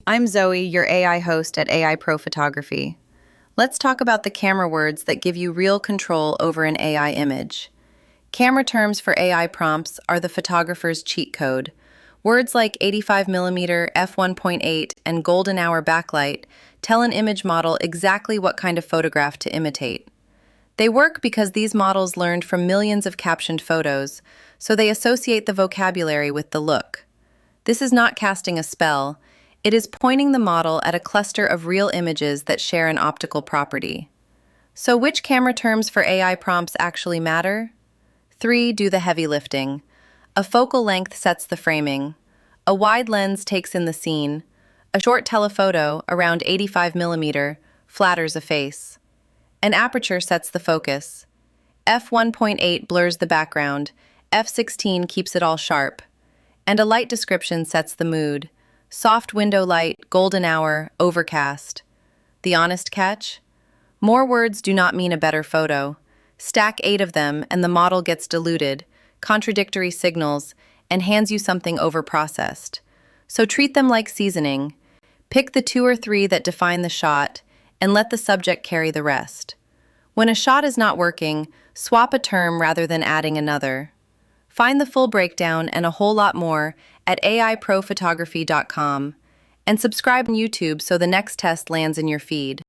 I'm Zoe, your AI host at AI Pro Photography. Let's talk about the camera words that give you real control over an AI image. Camera terms for AI prompts are the photographer's cheat code. Words like 85mm, f1.8, and golden hour backlight tell an image model exactly what kind of photograph to imitate. They work because these models learned from millions of captioned photos, so they associate the vocabulary with the look. This is not casting a spell, it is pointing the model at a cluster of real images that share an optical property. So which camera terms for AI prompts actually matter? 3 do the heavy lifting. A focal length sets the framing. A wide lens takes in the scene. A short telephoto, around 85mm, flatters a face. An aperture sets the focus. f1.8 blurs the background. f16 keeps it all sharp. And a light description sets the mood. Soft window light, golden hour, overcast. The honest catch? More words do not mean a better photo. Stack 8 of them and the model gets diluted, contradictory signals, and hands you something overprocessed. So treat them like seasoning. Pick the 2 or 3 that define the shot and let the subject carry the rest. When a shot is not working, swap a term rather than adding another. Find the full breakdown and a whole lot more at aiprophotography.com and subscribe on YouTube so the next test lands in your feed.